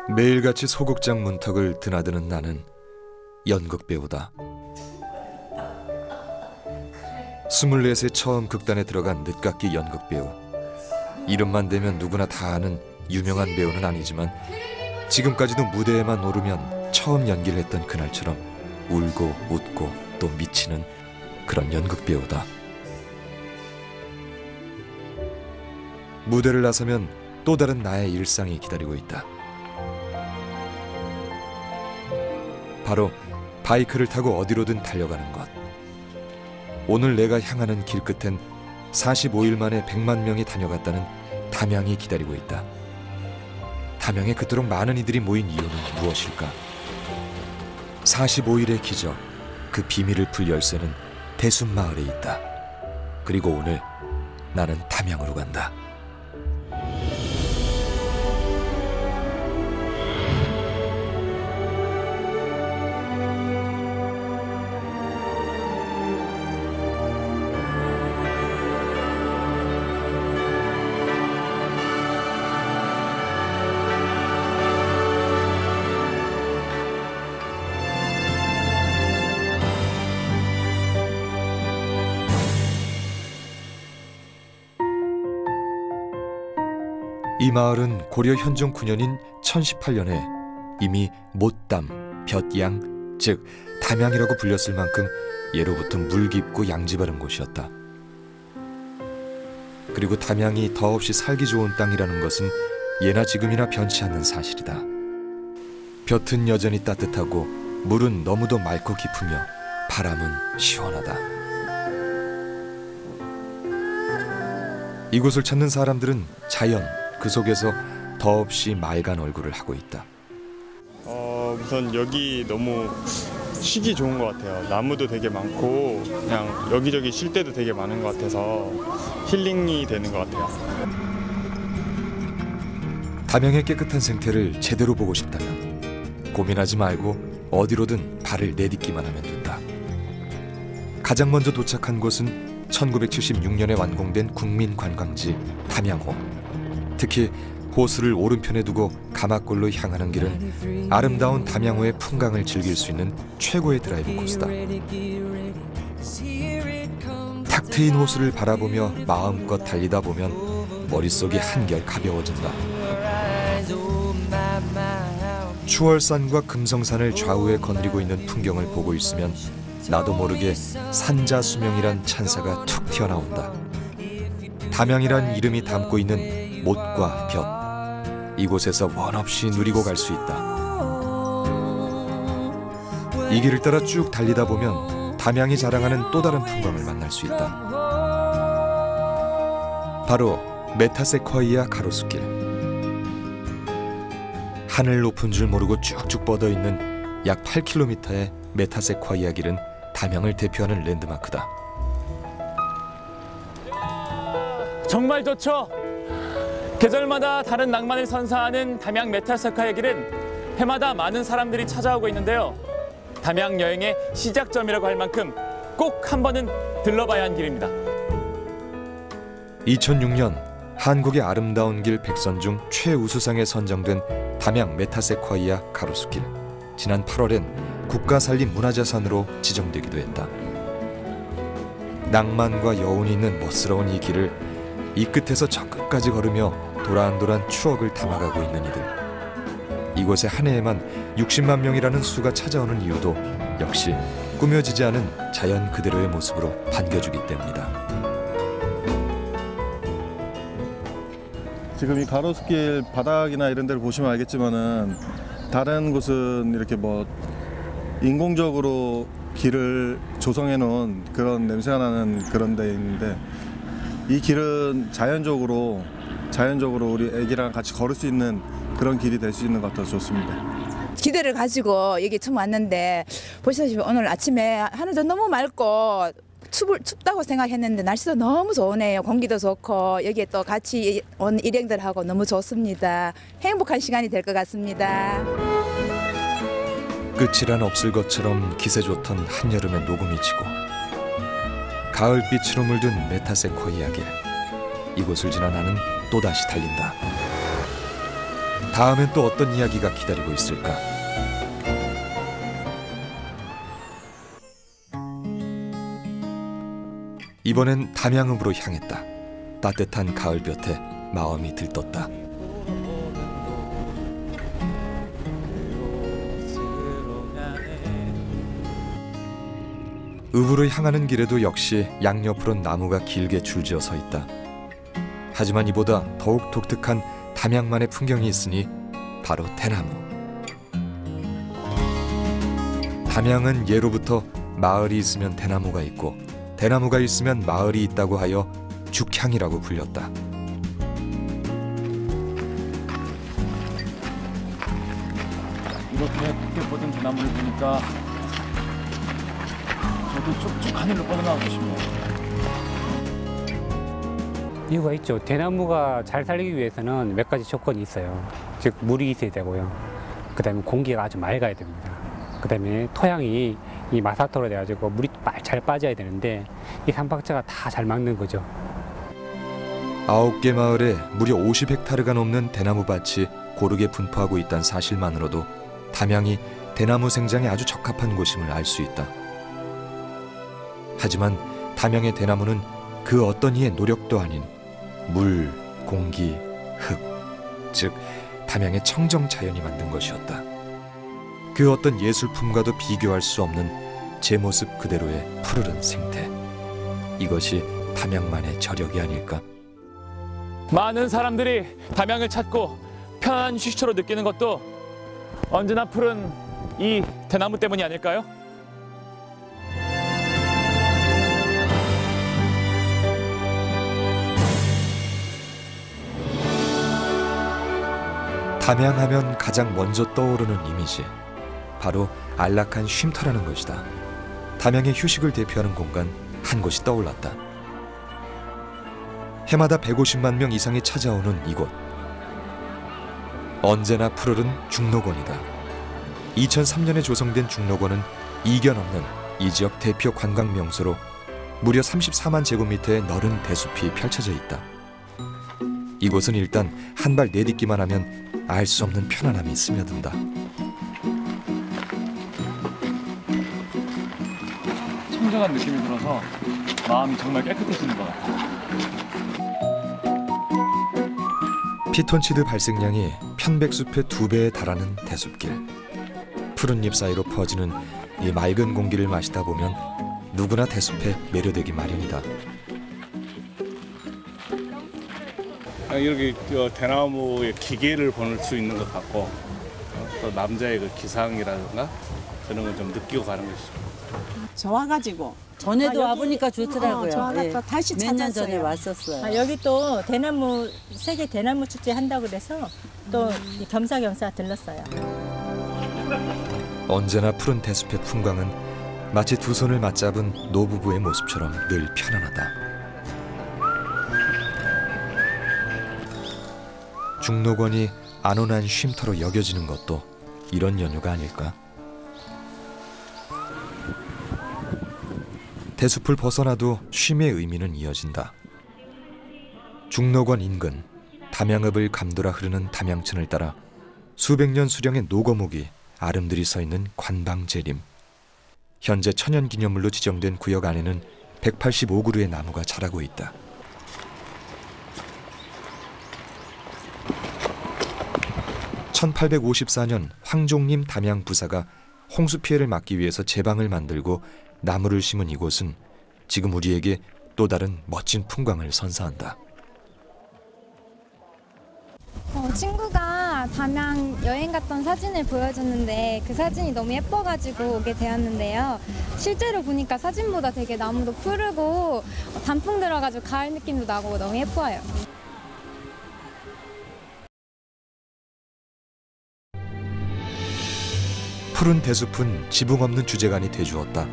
매일같이 소극장 문턱을 드나드는 나는 연극배우다. 24세 처음 극단에 들어간 늦깎이 연극배우. 이름만 대면 누구나 다 아는 유명한 배우는 아니지만 지금까지도 무대에만 오르면 처음 연기를 했던 그날처럼 울고 웃고 또 미치는 그런 연극배우다. 무대를 나서면 또 다른 나의 일상이 기다리고 있다. 바로 바이크를 타고 어디로든 달려가는 것. 오늘 내가 향하는 길 끝엔 45일 만에 100만 명이 다녀갔다는 담양이 기다리고 있다. 담양에 그토록 많은 이들이 모인 이유는 무엇일까? 45일의 기적, 그 비밀을 풀 열쇠는 대순마을에 있다. 그리고 오늘 나는 담양으로 간다. 이 마을은 고려 현종 9년인 1018년에 이미 못담, 볕양, 즉 담양이라고 불렸을 만큼 예로부터 물 깊고 양지 바른 곳이었다. 그리고 담양이 더없이 살기 좋은 땅이라는 것은 예나 지금이나 변치 않는 사실이다. 볕은 여전히 따뜻하고 물은 너무도 맑고 깊으며 바람은 시원하다. 이곳을 찾는 사람들은 자연, 그 속에서 더없이 맑은 얼굴을 하고 있다. 우선 여기 너무 쉬기 좋은 것 같아요. 나무도 되게 많고 그냥 여기저기 쉴 때도 되게 많은 것 같아서 힐링이 되는 것 같아요. 담양의 깨끗한 생태를 제대로 보고 싶다면 고민하지 말고 어디로든 발을 내딛기만 하면 된다. 가장 먼저 도착한 곳은 1976년에 완공된 국민관광지 담양호. 특히 호수를 오른편에 두고 가마골로 향하는 길은 아름다운 담양호의 풍광을 즐길 수 있는 최고의 드라이브 코스다. 탁 트인 호수를 바라보며 마음껏 달리다 보면 머릿속이 한결 가벼워진다. 추월산과 금성산을 좌우에 거느리고 있는 풍경을 보고 있으면 나도 모르게 산자수명이란 찬사가 툭 튀어나온다. 담양이란 이름이 담고 있는 못과 볕, 이곳에서 원없이 누리고 갈 수 있다. 이 길을 따라 쭉 달리다 보면 담양이 자랑하는 또 다른 풍광을 만날 수 있다. 바로 메타세콰이아 가로수길. 하늘 높은 줄 모르고 쭉쭉 뻗어있는 약 8km의 메타세콰이아 길은 담양을 대표하는 랜드마크다. 정말 좋죠? 계절마다 다른 낭만을 선사하는 담양 메타세콰이아 길은 해마다 많은 사람들이 찾아오고 있는데요. 담양 여행의 시작점이라고 할 만큼 꼭 한 번은 들러봐야 한 길입니다. 2006년 한국의 아름다운 길 100선 중 최우수상에 선정된 담양 메타세콰이아 가로수길. 지난 8월엔 국가산림문화자산으로 지정되기도 했다. 낭만과 여운이 있는 멋스러운 이 길을 이 끝에서 저 끝까지 걸으며 도란도란 추억을 담아가고 있는 이들. 이곳에 한 해에만 60만 명이라는 수가 찾아오는 이유도 역시 꾸며지지 않은 자연 그대로의 모습으로 반겨주기 때문이다. 지금 이 가로수길 바닥이나 이런 데를 보시면 알겠지만은 다른 곳은 이렇게 뭐 인공적으로 길을 조성해 놓은 그런 냄새가 나는 그런 데 있는데 이 길은 자연적으로 우리 애기랑 같이 걸을 수 있는 그런 길이 될 수 있는 것 같아서 좋습니다. 기대를 가지고 여기 처음 왔는데 보시다시피 오늘 아침에 하늘도 너무 맑고 춥다고 생각했는데 날씨도 너무 좋으네요. 공기도 좋고 여기에 또 같이 온 일행들하고 너무 좋습니다. 행복한 시간이 될 것 같습니다. 끝이란 없을 것처럼 기세 좋던 한여름의 녹음이 치고 가을빛으로 물든 메타세콰이아 길. 이곳을 지나 나는 또다시 달린다. 다음엔 또 어떤 이야기가 기다리고 있을까? 이번엔 담양읍으로 향했다. 따뜻한 가을볕에 마음이 들떴다. 읍으로 향하는 길에도 역시 양옆으론 나무가 길게 줄지어 서 있다. 하지만 이보다 더욱 독특한 담양만의 풍경이 있으니 바로 대나무. 담양은 예로부터 마을이 있으면 대나무가 있고 대나무가 있으면 마을이 있다고 하여 죽향이라고 불렸다. 이렇게 깊게 뻗은 대나무를 보니까 저도 쭉쭉 하늘로 뻗어나가고 싶네요. 이유가 있죠. 대나무가 잘 살기 위해서는 몇 가지 조건이 있어요. 즉 물이 있어야 되고요. 그다음에 공기가 아주 맑아야 됩니다. 그다음에 토양이 이 마사토로 돼가지고 물이 잘 빠져야 되는데 이 삼박자가 다 잘 맞는 거죠. 9개 마을에 무려 50헥타르가 넘는 대나무 밭이 고르게 분포하고 있다는 사실만으로도 담양이 대나무 생장에 아주 적합한 곳임을 알 수 있다. 하지만 담양의 대나무는 그 어떤 이의 노력도 아닌 물, 공기, 흙, 즉 담양의 청정 자연이 만든 것이었다. 그 어떤 예술품과도 비교할 수 없는 제 모습 그대로의 푸르른 생태. 이것이 담양만의 저력이 아닐까? 많은 사람들이 담양을 찾고 편안한 휴식처로 느끼는 것도 언제나 푸른 이 대나무 때문이 아닐까요? 담양하면 가장 먼저 떠오르는 이미지, 바로 안락한 쉼터라는 것이다. 담양의 휴식을 대표하는 공간 한 곳이 떠올랐다. 해마다 150만 명 이상이 찾아오는 이곳. 언제나 푸르른 중록원이다. 2003년에 조성된 중록원은 이견 없는 이 지역 대표 관광 명소로 무려 34만 제곱미터의 넓은 대숲이 펼쳐져 있다. 이곳은 일단 한 발 내딛기만 하면 알 수 없는 편안함이 스며든다. 청정한 느낌이 들어서 마음이 정말 깨끗해지는 것 같아요. 피톤치드 발생량이 편백숲의 2배에 달하는 대숲길. 푸른 잎 사이로 퍼지는 이 맑은 공기를 마시다 보면 누구나 대숲에 매료되기 마련이다. 이렇게 대나무의 기계를 보낼 수 있는 것 같고 또 남자의 그 기상이라든가 그런 걸 좀 느끼고 가는 것이죠. 좋아가지고 전에도 여기, 와보니까 좋더라고요. 좋아서 다시 몇 년 찾았어요. 전에 왔었어요. 여기 또 대나무 세계 대나무 축제 한다고 그래서 또 겸사겸사 들렀어요. 언제나 푸른 대숲의 풍광은 마치 두 손을 맞잡은 노부부의 모습처럼 늘 편안하다. 중록원이 안온한 쉼터로 여겨지는 것도 이런 연유가 아닐까? 대숲을 벗어나도 쉼의 의미는 이어진다. 중록원 인근 담양읍을 감돌아 흐르는 담양천을 따라 수백 년 수령의 노거목이 아름드리 서 있는 관방재림. 현재 천연기념물로 지정된 구역 안에는 185그루의 나무가 자라고 있다. (1854년) 황종림 담양 부사가 홍수 피해를 막기 위해서 제방을 만들고 나무를 심은 이곳은 지금 우리에게 또 다른 멋진 풍광을 선사한다. 친구가 담양 여행 갔던 사진을 보여줬는데 그 사진이 너무 예뻐가지고 오게 되었는데요. 실제로 보니까 사진보다 되게 나무도 푸르고 단풍 들어가지고 가을 느낌도 나고 너무 예뻐요. 푸른 대숲은 지붕 없는 주제간이 돼주었다.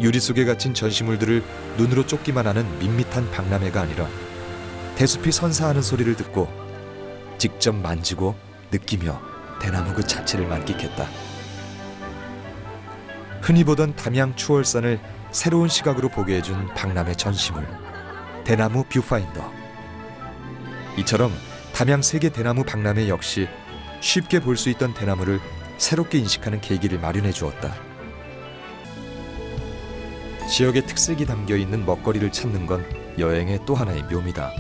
유리 속에 갇힌 전시물들을 눈으로 쫓기만 하는 밋밋한 박람회가 아니라 대숲이 선사하는 소리를 듣고 직접 만지고 느끼며 대나무 그 자체를 만끽했다. 흔히 보던 담양 추월산을 새로운 시각으로 보게 해준 박람회 전시물, 대나무 뷰파인더. 이처럼 담양 세계 대나무 박람회 역시 쉽게 볼 수 있던 대나무를 새롭게 인식하는 계기를 마련해 주었다. 지역의 특색이 담겨 있는 먹거리를 찾는 건 여행의 또 하나의 묘미다.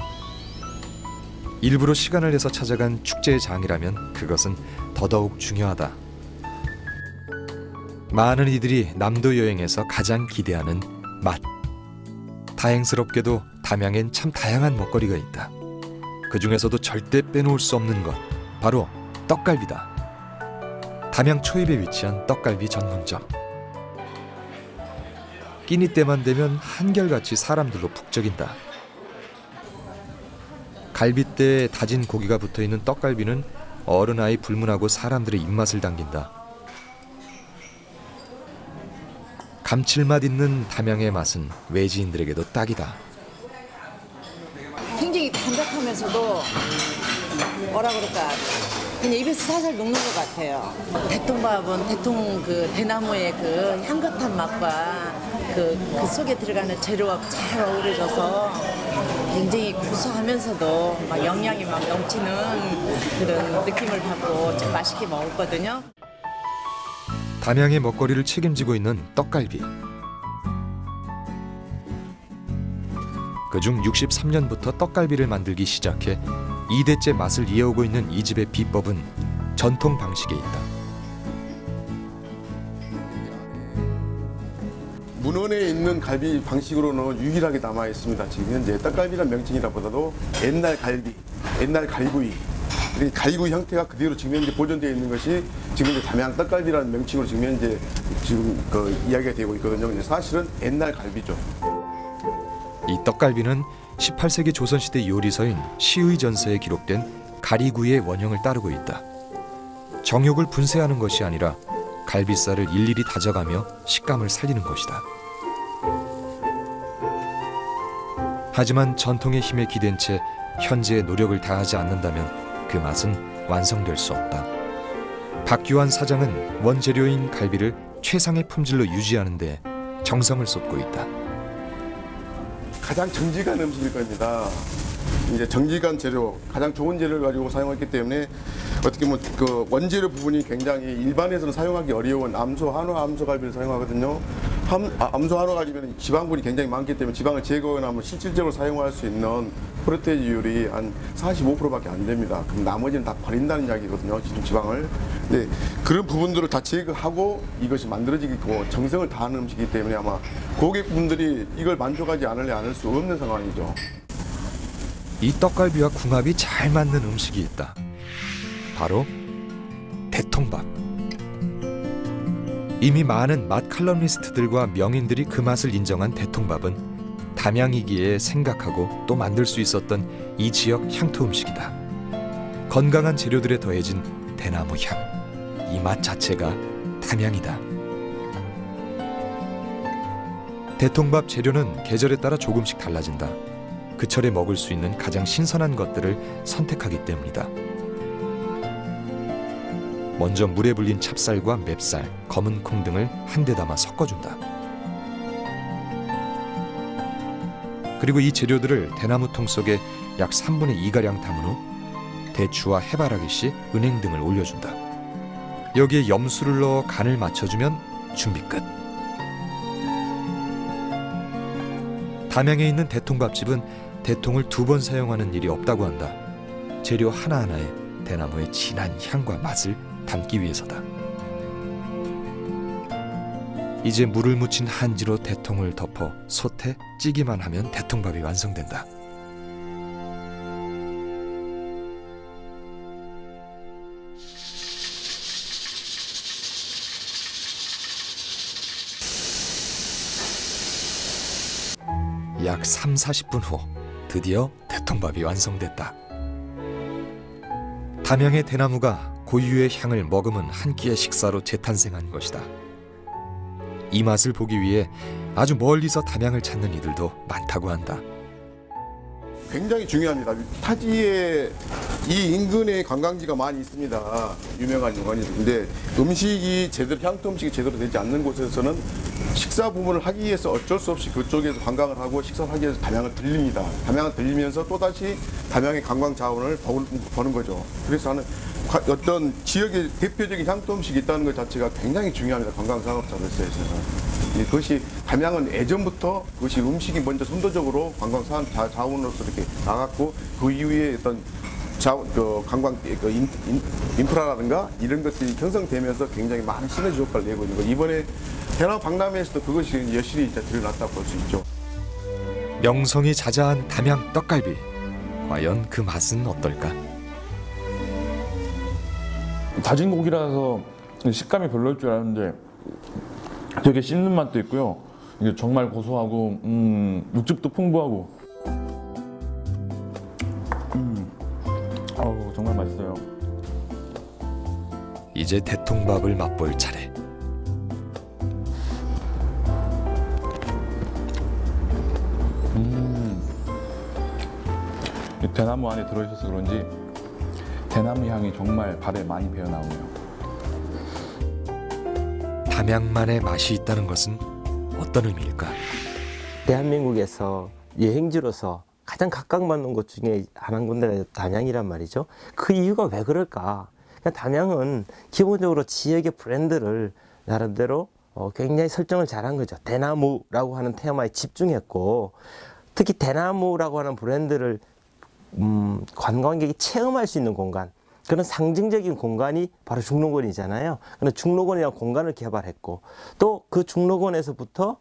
일부러 시간을 내서 찾아간 축제의 장이라면 그것은 더더욱 중요하다. 많은 이들이 남도 여행에서 가장 기대하는 맛. 다행스럽게도 담양엔 참 다양한 먹거리가 있다. 그 중에서도 절대 빼놓을 수 없는 것, 바로 떡갈비다. 담양 초입에 위치한 떡갈비 전문점. 끼니 때만 되면 한결같이 사람들로 북적인다. 갈빗대에 다진 고기가 붙어있는 떡갈비는 어른아이 불문하고 사람들의 입맛을 당긴다. 감칠맛 있는 담양의 맛은 외지인들에게도 딱이다. 굉장히 담백하면서도 뭐라 그럴까 그냥 입에서 살살 녹는 것 같아요. 대통밥은 대나무의 그 향긋한 맛과 그 속에 들어가는 재료가 잘 어우러져서 굉장히 구수하면서도 막 영양이 막 넘치는 그런 느낌을 받고 참 맛있게 먹었거든요. 담양의 먹거리를 책임지고 있는 떡갈비. 그중 63년부터 떡갈비를 만들기 시작해 2대째 맛을 이어오고 있는 이 집의 비법은 전통 방식에 있다. 문헌에 있는 갈비 방식으로는 유일하게 남아 있습니다. 지금 현재 떡갈비란 명칭이라보다도 옛날 갈비, 옛날 갈구이, 이렇게 갈구이 형태가 그대로 지금 현재 보존되어 있는 것이 지금 현재 담양 떡갈비라는 명칭으로 지금 현재 이야기가 되고 있거든요. 근데 사실은 옛날 갈비죠. 이 떡갈비는 18세기 조선시대 요리서인 시의전서에 기록된 가리구이의 원형을 따르고 있다. 정육을 분쇄하는 것이 아니라 갈비살을 일일이 다져가며 식감을 살리는 것이다. 하지만 전통의 힘에 기댄 채 현재의 노력을 다하지 않는다면 그 맛은 완성될 수 없다. 박규환 사장은 원재료인 갈비를 최상의 품질로 유지하는 데 정성을 쏟고 있다. 가장 정직한 음식일 겁니다. 이제 정직한 재료, 가장 좋은 재료를 가지고 사용했기 때문에 어떻게 보면 그 원재료 부분이 굉장히 일반에서는 사용하기 어려운 암소갈비를 사용하거든요. 암소한우갈비는 지방분이 굉장히 많기 때문에 지방을 제거하거나 하면 실질적으로 사용할 수 있는 프로테인율이 한 45%밖에 안 됩니다. 그럼 나머지는 다 버린다는 이야기거든요. 지방을. 근데 그런 부분들을 다 제거하고 이것이 만들어지고 정성을 다하는 음식이기 때문에 아마 고객분들이 이걸 만족하지 않을 수 없는 상황이죠. 이 떡갈비와 궁합이 잘 맞는 음식이 있다. 바로 대통밥. 이미 많은 맛 칼럼니스트들과 명인들이 그 맛을 인정한 대통밥은 담양이기에 생각하고 또 만들 수 있었던 이 지역 향토 음식이다. 건강한 재료들에 더해진 대나무 향. 이 맛 자체가 담양이다. 대통밥 재료는 계절에 따라 조금씩 달라진다. 그 철에 먹을 수 있는 가장 신선한 것들을 선택하기 때문이다. 먼저 물에 불린 찹쌀과 맵쌀, 검은 콩 등을 한데 담아 섞어준다. 그리고 이 재료들을 대나무통 속에 약 3분의 2가량 담은 후 대추와 해바라기 씨, 은행 등을 올려준다. 여기에 염수를 넣어 간을 맞춰주면 준비 끝. 담양에 있는 대통밥집은 대통을 2번 사용하는 일이 없다고 한다. 재료 하나하나에 대나무의 진한 향과 맛을 담기 위해서다. 이제 물을 묻힌 한지로 대통을 덮어 솥에 찌기만 하면 대통밥이 완성된다. 약 30-40분 후 드디어 대통밥이 완성됐다. 담양의 대나무가 고유의 향을 머금은 한 끼의 식사로 재탄생한 것이다. 이 맛을 보기 위해 아주 멀리서 담양을 찾는 이들도 많다고 한다. 굉장히 중요합니다. 타지에 이 인근에 관광지가 많이 있습니다. 유명한 관광지인데 음식이 제대로 향토 음식이 제대로 되지 않는 곳에서는 식사 부분을 하기 위해서 어쩔 수 없이 그쪽에서 관광을 하고 식사를 하기 위해서 담양을 들립니다. 담양을 들리면서 또다시 담양의 관광 자원을 버는 거죠. 그래서 하는 어떤 지역의 대표적인 향토 음식이 있다는 것 자체가 굉장히 중요합니다. 관광 산업자로서는. 그것이 담양은 예전부터 그것이 음식이 먼저 선도적으로 관광 자원으로서 이렇게 나갔고 그 이후에 어떤 관광 인프라라든가 이런 것들이 형성되면서 굉장히 많은 시너지 효과를 내고 있는 거. 이번에 해남 박람회에서도 그것이 여실히 드러났다고 볼 수 있죠. 명성이 자자한 담양 떡갈비. 과연 그 맛은 어떨까? 다진 고기라서 식감이 별로일 줄 알았는데 되게 씹는 맛도 있고요. 이게 정말 고소하고 육즙도 풍부하고 정말 맛있어요. 이제 대통밥을 맛볼 차례. 대나무 안에 들어있어서 그런지 대나무 향이 정말 밥에 많이 배어 나오네요. 담양만의 맛이 있다는 것은 어떤 의미일까? 대한민국에서 여행지로서 가장 각광받는 곳 중에 한 군데가 담양이란 말이죠. 그 이유가 왜 그럴까? 담양은 기본적으로 지역의 브랜드를 나름대로 굉장히 설정을 잘한 거죠. 대나무라고 하는 테마에 집중했고, 특히 대나무라고 하는 브랜드를 관광객이 체험할 수 있는 공간, 그런 상징적인 공간이 바로 중록원이잖아요. 그런 중록원이라는 공간을 개발했고, 또 그 중록원에서부터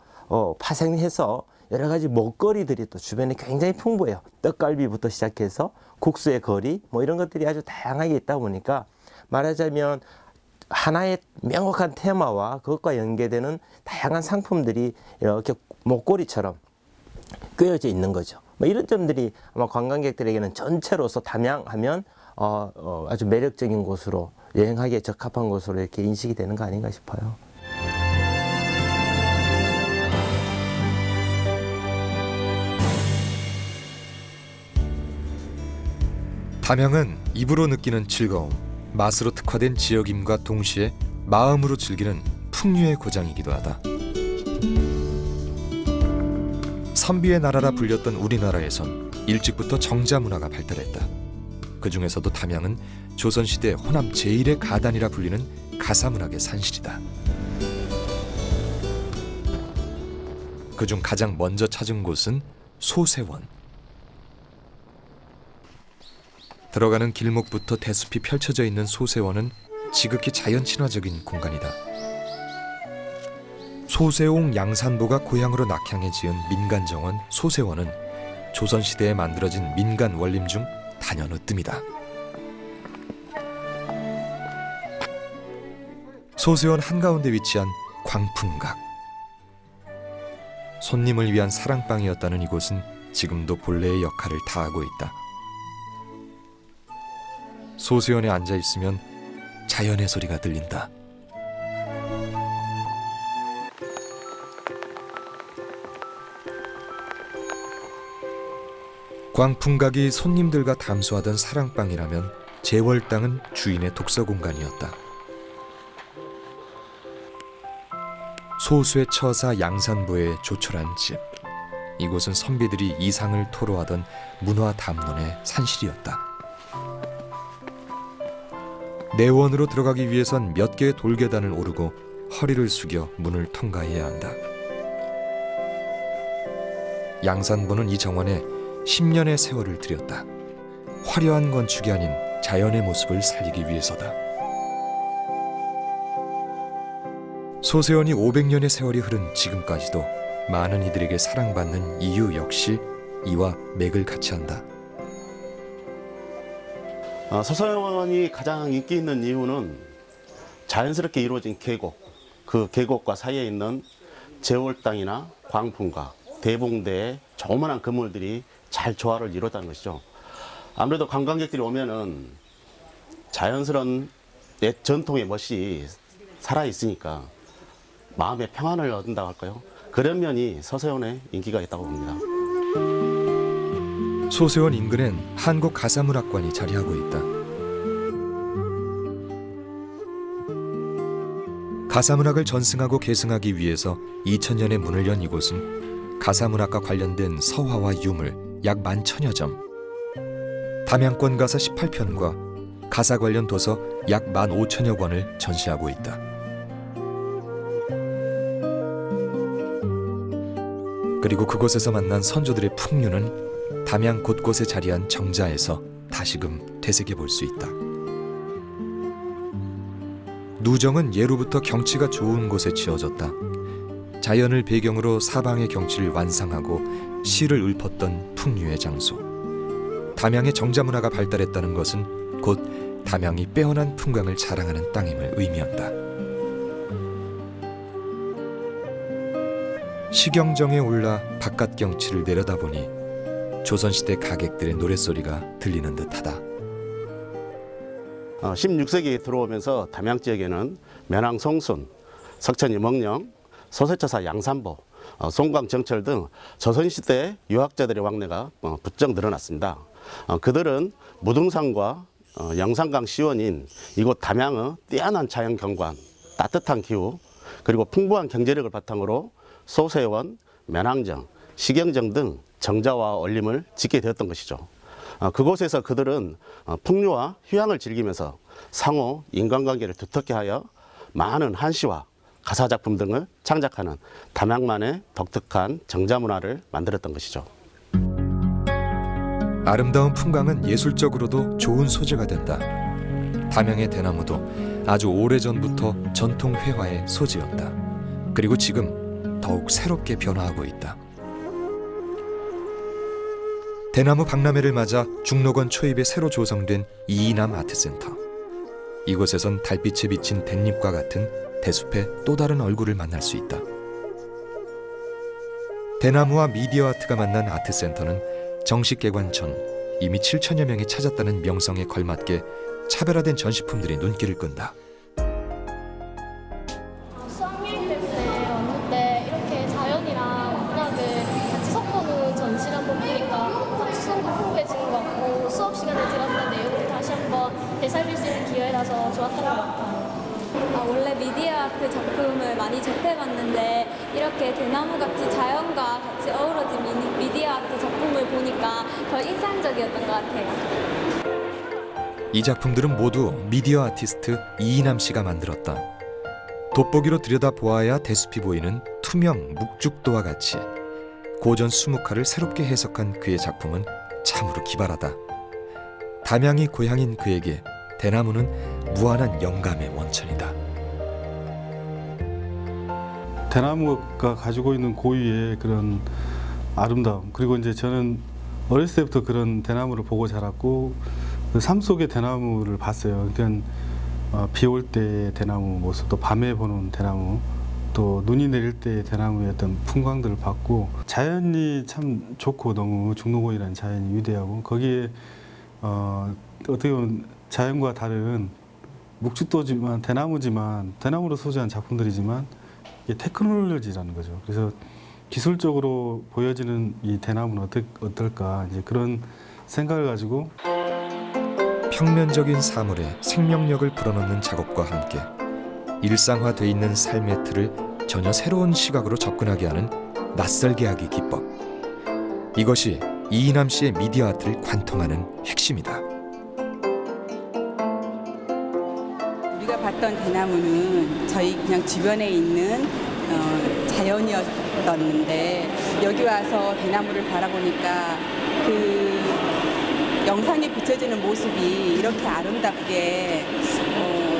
파생해서 여러 가지 먹거리들이 또 주변에 굉장히 풍부해요. 떡갈비부터 시작해서 국수의 거리, 뭐 이런 것들이 아주 다양하게 있다 보니까 말하자면 하나의 명확한 테마와 그것과 연계되는 다양한 상품들이 이렇게 먹거리처럼 꿰어져 있는 거죠. 뭐 이런 점들이 아마 관광객들에게는 전체로서 담양하면 아주 매력적인 곳으로, 여행하기에 적합한 곳으로 이렇게 인식이 되는 거 아닌가 싶어요. 담양은 입으로 느끼는 즐거움, 맛으로 특화된 지역임과 동시에 마음으로 즐기는 풍류의 고장이기도 하다. 선비의 나라라 불렸던 우리나라에선 일찍부터 정자 문화가 발달했다. 그 중에서도 담양은 조선시대 호남 제1의 가단이라 불리는 가사문학의 산실이다. 그중 가장 먼저 찾은 곳은 소세원. 들어가는 길목부터 대숲이 펼쳐져 있는 소세원은 지극히 자연 친화적인 공간이다. 소세옹 양산보가 고향으로 낙향해 지은 민간정원 소세원은 조선시대에 만들어진 민간 원림 중 단연 으뜸이다. 소세원 한가운데 위치한 광풍각. 손님을 위한 사랑방이었다는 이곳은 지금도 본래의 역할을 다하고 있다. 소세원에 앉아있으면 자연의 소리가 들린다. 광풍각이 손님들과 담소하던 사랑방이라면 제월당은 주인의 독서 공간이었다. 소수의 처사 양산보의 조촐한 집. 이곳은 선비들이 이상을 토로하던 문화 담론의 산실이었다. 내원으로 들어가기 위해선 몇 개의 돌계단을 오르고 허리를 숙여 문을 통과해야 한다. 양산보는 이 정원에 10년의 세월을 들였다. 화려한 건축이 아닌 자연의 모습을 살리기 위해서다. 소세원이 500년의 세월이 흐른 지금까지도 많은 이들에게 사랑받는 이유 역시 이와 맥을 같이 한다. 소세원이 가장 인기 있는 이유는 자연스럽게 이루어진 계곡, 그 계곡과 사이에 있는 제월당이나 광풍각, 대봉대의 조그만한 건물들이 잘 조화를 이뤘다는 것이죠. 아무래도 관광객들이 오면은 자연스러운 옛 전통의 멋이 살아있으니까 마음의 평안을 얻는다고 할까요? 그런 면이 소세원의 인기가 있다고 봅니다. 소세원 인근엔 한국가사문학관이 자리하고 있다. 가사문학을 전승하고 계승하기 위해서 2000년에 문을 연 이곳은 가사문학과 관련된 서화와 유물 약 11,000여 점, 담양권 가사 18편과 가사 관련 도서 약 15,000여 권을 전시하고 있다. 그리고 그곳에서 만난 선조들의 풍류는 담양 곳곳에 자리한 정자에서 다시금 되새겨 볼 수 있다. 누정은 예로부터 경치가 좋은 곳에 지어졌다. 자연을 배경으로 사방의 경치를 완상하고 시를 읊었던 풍류의 장소. 담양의 정자 문화가 발달했다는 것은 곧 담양이 빼어난 풍광을 자랑하는 땅임을 의미한다. 시경정에 올라 바깥 경치를 내려다보니 조선시대 가객들의 노랫소리가 들리는 듯하다. 16세기에 들어오면서 담양 지역에는 면왕 송순, 석천 유목령, 소세처사 양산보, 송광 정철 등 조선시대 유학자들의 왕래가 부쩍 늘어났습니다. 그들은 무등산과 영산강 시원인 이곳 담양의 뛰어난 자연 경관, 따뜻한 기후, 그리고 풍부한 경제력을 바탕으로 소세원, 면왕정, 시경정 등 정자와 얼림을 짓게 되었던 것이죠. 그곳에서 그들은 풍류와 휴양을 즐기면서 상호 인간관계를 두텁게 하여 많은 한시와 가사작품 등을 창작하는 담양만의 독특한 정자문화를 만들었던 것이죠. 아름다운 풍광은 예술적으로도 좋은 소재가 된다. 담양의 대나무도 아주 오래전부터 전통 회화의 소재였다. 그리고 지금 더욱 새롭게 변화하고 있다. 대나무 박람회를 맞아 중록원 초입에 새로 조성된 이이남 아트센터. 이곳에선 달빛에 비친 댄잎과 같은 대숲의 또 다른 얼굴을 만날 수 있다. 대나무와 미디어 아트가 만난 아트센터는 정식 개관 전 이미 7천여 명이 찾았다는 명성에 걸맞게 차별화된 전시품들이 눈길을 끈다. 수학여행 때문에 왔는데 이렇게 자연이랑 문학을 같이 섞어놓은 전시를 한번 보니까 같이 수업도 풍부해지는 것 같고 수업 시간에 들었던 내용을 다시 한번 되살릴 수 있는 기회라서 좋았던 것 같아요. 원래 미디어 아트 작품을 많이 접해봤는데 이렇게 대나무같이 자연과 같이 어우러진 미디어 아트 작품을 보니까 더 인상적이었던 것 같아요. 이 작품들은 모두 미디어 아티스트 이이남 씨가 만들었다. 돋보기로 들여다보아야 대숲이 보이는 투명 묵죽도와 같이 고전 수묵화를 새롭게 해석한 그의 작품은 참으로 기발하다. 담양이 고향인 그에게 대나무는 무한한 영감의 원천이다. 대나무가 가지고 있는 고유의 그런 아름다움, 그리고 이제 저는 어렸을 때부터 그런 대나무를 보고 자랐고 그 삶 속의 대나무를 봤어요. 그러니까 비 올 때의 대나무 모습, 또 밤에 보는 대나무, 또 눈이 내릴 때의 대나무의 어떤 풍광들을 봤고 자연이 참 좋고 너무 중록원이라는 자연이 위대하고 거기에 어떻게 보면 자연과 다른 묵죽도지만 대나무지만 대나무로 소재한 작품들이지만 이게 테크놀로지라는 거죠. 그래서 기술적으로 보여지는 이 대나무는 어떨까 이제 그런 생각을 가지고 평면적인 사물에 생명력을 불어넣는 작업과 함께 일상화돼 있는 삶의 틀을 전혀 새로운 시각으로 접근하게 하는 낯설게 하기 기법. 이것이 이이남 씨의 미디어 아트를 관통하는 핵심이다. 우리가 봤던 대나무는 저희 그냥 주변에 있는 자연이었는데 여기 와서 대나무를 바라보니까 그 영상에 비춰지는 모습이 이렇게 아름답게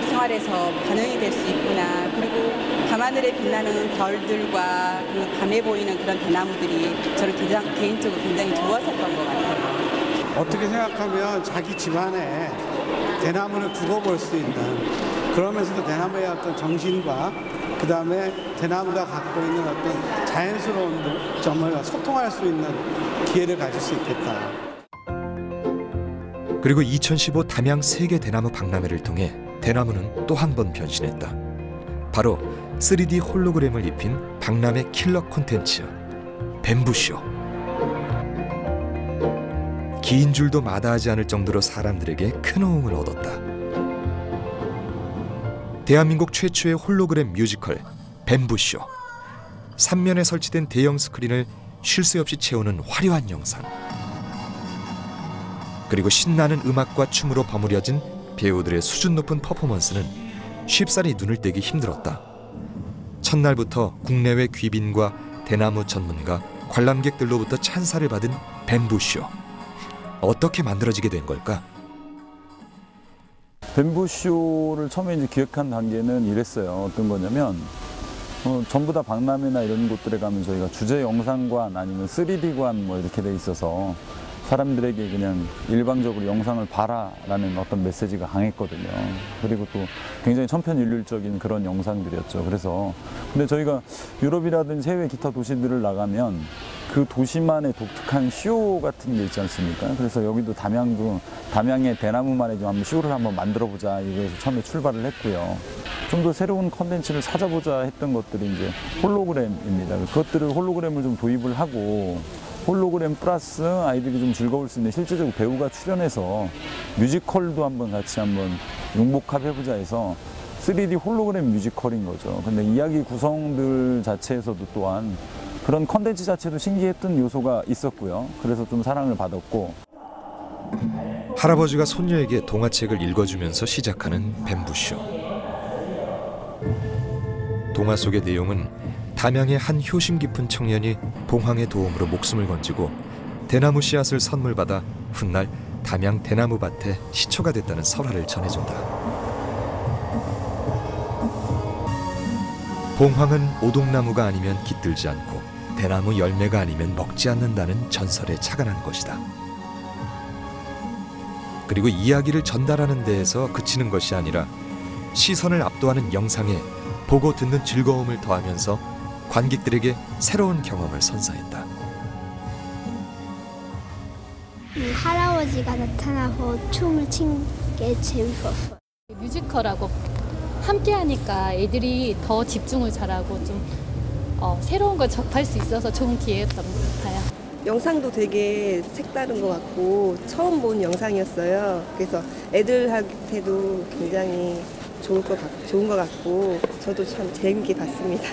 생활에서 반영이 될 수 있구나. 그리고 밤하늘에 빛나는 별들과 그 밤에 보이는 그런 대나무들이 저는 개인적으로 굉장히 좋았었던 것 같아요. 어떻게 생각하면 자기 집안에 대나무를 두고 볼 수 있는, 그러면서도 대나무의 어떤 정신과 그 다음에 대나무가 갖고 있는 어떤 자연스러운 점을 소통할 수 있는 기회를 가질 수 있겠다. 그리고 2015 담양 세계 대나무 박람회를 통해 대나무는 또 한 번 변신했다. 바로 3D 홀로그램을 입힌 박람회 킬러 콘텐츠 뱀부쇼. 긴 줄도 마다하지 않을 정도로 사람들에게 큰 호응을 얻었다. 대한민국 최초의 홀로그램 뮤지컬 뱀부쇼. 3면에 설치된 대형 스크린을 쉴 새 없이 채우는 화려한 영상. 그리고 신나는 음악과 춤으로 버무려진 배우들의 수준 높은 퍼포먼스는 쉽사리 눈을 떼기 힘들었다. 첫날부터 국내외 귀빈과 대나무 전문가, 관람객들로부터 찬사를 받은 뱀부쇼. 어떻게 만들어지게 된 걸까? 뱀부쇼를 처음에 이제 기획한 단계는 이랬어요. 어떤 거냐면 전부 다 박람회나 이런 곳들에 가면 저희가 주제 영상관 아니면 3D관 뭐 이렇게 돼 있어서 사람들에게 그냥 일방적으로 영상을 봐라라는 어떤 메시지가 강했거든요. 그리고 또 굉장히 천편일률적인 그런 영상들이었죠. 그래서 근데 저희가 유럽이라든지 해외 기타 도시들을 나가면 그 도시만의 독특한 쇼 같은 게 있지 않습니까? 그래서 여기도 담양의 대나무만의 좀 한번 쇼를 한번 만들어보자 이거에서 처음에 출발을 했고요. 좀 더 새로운 컨텐츠를 찾아보자 했던 것들이 이제 홀로그램입니다. 그것들을 홀로그램을 좀 도입을 하고 홀로그램 플러스 아이들이 좀 즐거울 수 있는 실제적으로 배우가 출연해서 뮤지컬도 같이 한번 융복합해보자 해서 3D 홀로그램 뮤지컬인 거죠. 근데 이야기 구성들 자체에서도 또한 그런 컨텐츠 자체도 신기했던 요소가 있었고요. 그래서 좀 사랑을 받았고. 할아버지가 손녀에게 동화책을 읽어주면서 시작하는 뱀부쇼. 동화 속의 내용은 담양의 한 효심 깊은 청년이 봉황의 도움으로 목숨을 건지고 대나무 씨앗을 선물받아 훗날 담양 대나무밭의 시초가 됐다는 설화를 전해준다. 봉황은 오동나무가 아니면 깃들지 않고 대나무 열매가 아니면 먹지 않는다는 전설에 착안한 것이다. 그리고 이야기를 전달하는 데에서 그치는 것이 아니라 시선을 압도하는 영상에 보고 듣는 즐거움을 더하면서 관객들에게 새로운 경험을 선사했다. 할아버지가 나타나고 춤을 춘 게 재밌었어요. 뮤지컬하고 함께 하니까 애들이 더 집중을 잘하고 좀 새로운 걸 접할 수 있어서 좋은 기회였던 것 같아요. 영상도 되게 색다른 것 같고 처음 본 영상이었어요. 그래서 애들한테도 굉장히 좋은 것 같고 저도 참 재밌게 봤습니다.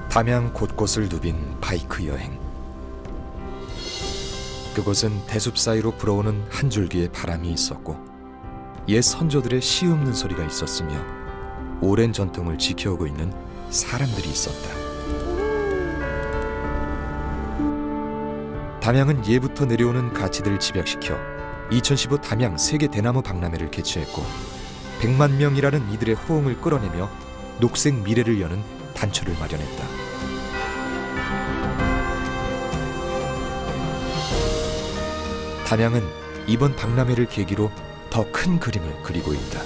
담양 곳곳을 누빈 바이크 여행. 그곳은 대숲 사이로 불어오는 한 줄기의 바람이 있었고 옛 선조들의 시 읊는 소리가 있었으며 오랜 전통을 지켜오고 있는 사람들이 있었다. 담양은 예부터 내려오는 가치들을 집약시켜 2015 담양 세계 대나무 박람회를 개최했고 100만 명이라는 이들의 호응을 끌어내며 녹색 미래를 여는 단초를 마련했다. 담양은 이번 박람회를 계기로 더 큰 그림을 그리고 있다.